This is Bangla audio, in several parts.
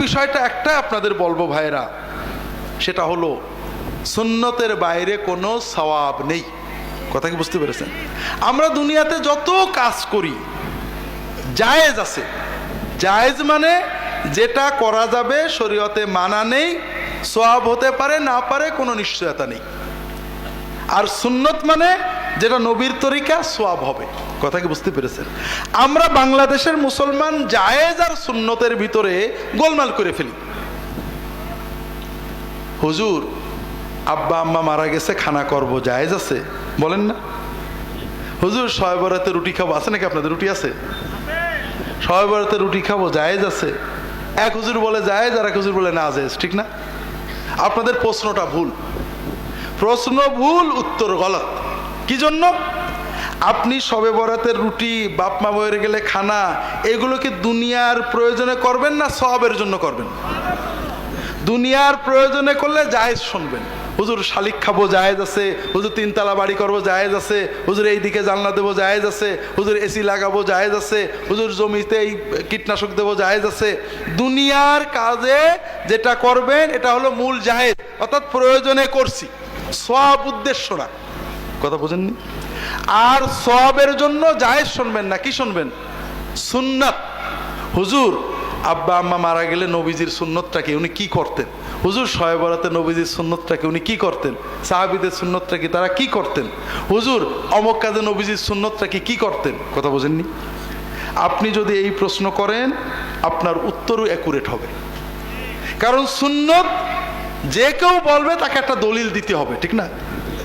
বিষয়টা একটা আপনাদের বলবো ভাইরা, সেটা হলো সুন্নতের বাইরে কোনো সওয়াব নেই। কথা কি বুঝতে পেরেছেন? আমরা দুনিয়াতে যত কাজ করি জায়েজ আছে। জায়েজ মানে যেটা করা যাবে, শরীয়তে মানা নেই, সওয়াব হতে পারে না পারে, কোনো নিশ্চয়তা নেই। আর সুন্নত মানে যেটা নবীর তরিকা, সওয়াব হবে। কথা কি বুঝতে পেরেছেন? আমরা বাংলাদেশের মুসলমান জায়েজ আর সুন্নতের ভিতরে গোলমাল করে ফেলি। হুজুর আব্বা আম্মা মারা গেছে, খানা করব, জায়েজ আছে? বলেন না। হুজুর শবে বরাতে রুটি খাবো, আছে নাকি আপনাদের? রুটি আছে? শবে বরাতে রুটি খাবো, জায়েজ আছে? এক হুজুর বলে জায়েজ, আর এক হুজুর বলে না জায়েজ, ঠিক না? আপনাদের প্রশ্নটা ভুল। প্রশ্ন ভুল, উত্তর গলত। কি জন্য? আপনি শবে বরাতের রুটি, বাপ মা মরে গেলে খানা, এগুলো কি দুনিয়ার প্রয়োজনে করবেন না সওয়াবের জন্য করবেন? দুনিয়ার প্রয়োজনে করলে জায়েজ শুনবেন। হুজুর শালিক খাবো, জায়েজ আছে। হুজুর তিনতলা বাড়ি করবো, জায়েজ আছে। হুজুর এই দিকে জানলা দেবো, জায়েজ আছে। হুজুর এসি লাগাবো, জায়েজ আছে। হুজুর জমিতে এই কীটনাশক দেবো, জায়েজ আছে। দুনিয়ার কাজে যেটা করবেন এটা হলো মূল জায়েজ, অর্থাৎ প্রয়োজনে করছি, সওয়াব উদ্দেশ্য না। কথা বুঝেননি? আর সওয়াবের জন্য জায়েজ শুনবেন না, কি শুনবেন? সুন্নাত। হুজুর আব্বা আম্মা মারা গেলে নবীজির সুন্নতটাকে উনি কি করতেন? হুজুর শবে বরাতে নবীজির সুন্নতটাকে উনি কি করতেন? সাহাবীদের সুন্নতটা কি, তারা কি করতেন? হুজুর অমুক কাজে নবীজির সুন্নতটাকে কি করতেন? কথা বোঝেননি? আপনি যদি এই প্রশ্ন করেন আপনার উত্তরও অ্যাকুরেট হবে। কারণ সুন্নত যে কেউ বলবে তাকে একটা দলিল দিতে হবে, ঠিক না?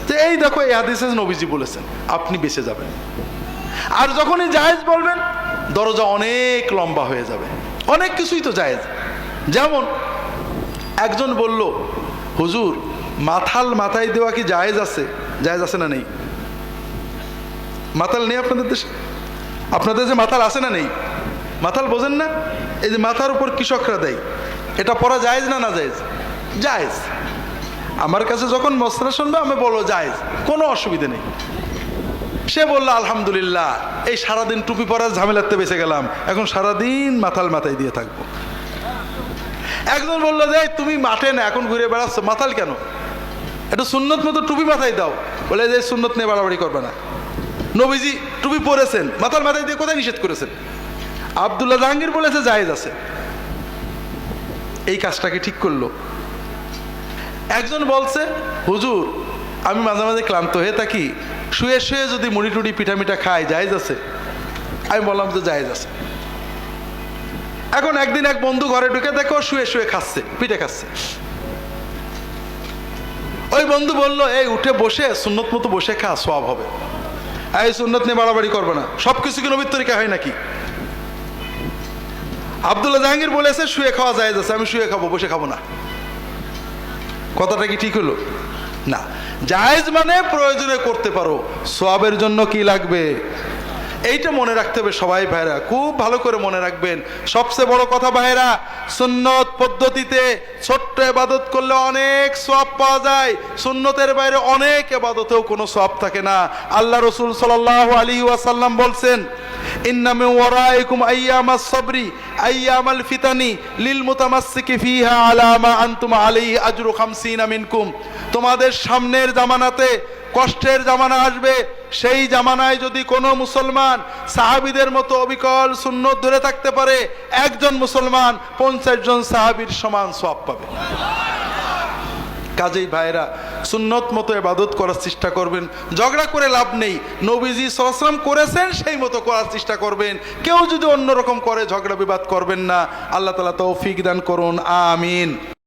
যে এই দেখো এই হাদিসে নবীজি বলেছেন, আপনি বেঁচে যাবেন। আর যখনই জায়েজ বলবেন দরজা অনেক লম্বা হয়ে যাবে। অনেক কিছুই তো জায়েজ। যেমন একজন বলল হুজুর মাথাল মাথায় দেওয়া কি জায়েজ আছে? জায়েজ আছে না নেই? মাথাল নেই আপনাদের দেশে? আপনাদের যে মাথাল আছে না নেই? মাথাল বোঝেন না? এই যে মাথার উপর কৃষকরা দেয়, এটা পরা জায়েজ না না জায়েজ? জায়েজ। আমার কাছে যখন মশলা শুনবে আমি বলবো জায়েজ, কোনো অসুবিধা নেই। সে বললো আলহামদুলিল্লাহ, এই সারাদিন টুপি পরার ঝামেলাতে বেঁচে গেলাম, এখন সারাদিন মাথাল মাথায় দিয়ে থাকবো। একজন বললো যে তুমি মাঠে না, এখন ঘুরে বেড়াচ্ছ, মাথাল কেন? একটু সুন্নত মতো টুপি মাথায় দাও। বলে যে সুন্নত নিয়ে বাড়াবাড়ি করবে না, নবীজি টুপি পরেছেন, মাথাল মাথায় দিয়ে কোথায় নিষেধ করেছেন? আব্দুল্লাহ জাহাঙ্গীর বলেছে জায়েজ আছে। এই কাজটাকে ঠিক করলো। একজন বলছে হুজুর আমি মাঝে মাঝে ক্লান্ত হয়ে থাকি, শুয়ে শুয়ে যদি মুড়ি টুড়ি পিঠা মিঠা খাই, জায়েজ আছে? আমি বললাম যে জায়েজ আছে। এখন একদিন এক বন্ধু ঘরে ঢুকে দেখো শুয়ে শুয়ে খাচ্ছে, পিঠে খাচ্ছে। ওই বন্ধু বলল এই উঠে বসে সুন্নত মতো বসে খা, সওয়াব হবে। এই সুন্নত নিয়ে বাড়াবাড়ি করবে না, সবকিছু কি নবীর তরিকা হয় নাকি? আব্দুল্লাহ জাহাঙ্গীর বলেছে শুয়ে খাওয়া জায়েজ আছে, আমি শুয়ে খাবো, বসে খাবো না। কথাটা কি ঠিক হলো? না। জায়েজ মানে প্রয়োজনে করতে পারো, সওয়াবের জন্য কি লাগবে এইটা মনে রাখতে হবে সবাই ভাইরা, খুব ভালো করে মনে রাখবেন। সবচেয়ে বড় কথা ভাইরা, সুন্নত পদ্ধতিতে ছোট্ট ইবাদত করলে অনেক সওয়াব পাওয়া যায়, সুন্নতের বাইরে অনেক ইবাদতেও কোনো সওয়াব থাকে না। আল্লাহ রাসূল সাল্লাল্লাহু আলাইহি ওয়াসাল্লাম বলছেন ইন্না মিন ওয়ারাইকুম আইয়ামাস সাবরি আইয়ামাল ফিতানি লিল মুতামাসসিকি ফিহা আলা মা আনতুম আলাইহি আজরু 50 মিনকুম। তোমাদের সামনের জামানাতে কষ্টের জামানা আসবে, সেই জামানায় যদি কোনো মুসলমান সাহাবীদের মতো অবিকল সুন্নত ধরে থাকতে পারে, একজন মুসলমান 50 জন সাহাবীর সমান সওয়াব পাবে। কাজেই ভাইরা সুন্নত মতো ইবাদত করার চেষ্টা করবেন, ঝগড়া করে লাভ নেই। নবীজি সাল্লাল্লাহু আলাইহি ওয়াসাল্লাম করেছেন সেই মতো করার চেষ্টা করবেন। কেউ যদি অন্যরকম করে ঝগড়া বিবাদ করবেন না। আল্লাহ তাআলা তৌফিক দান করুন, আমিন।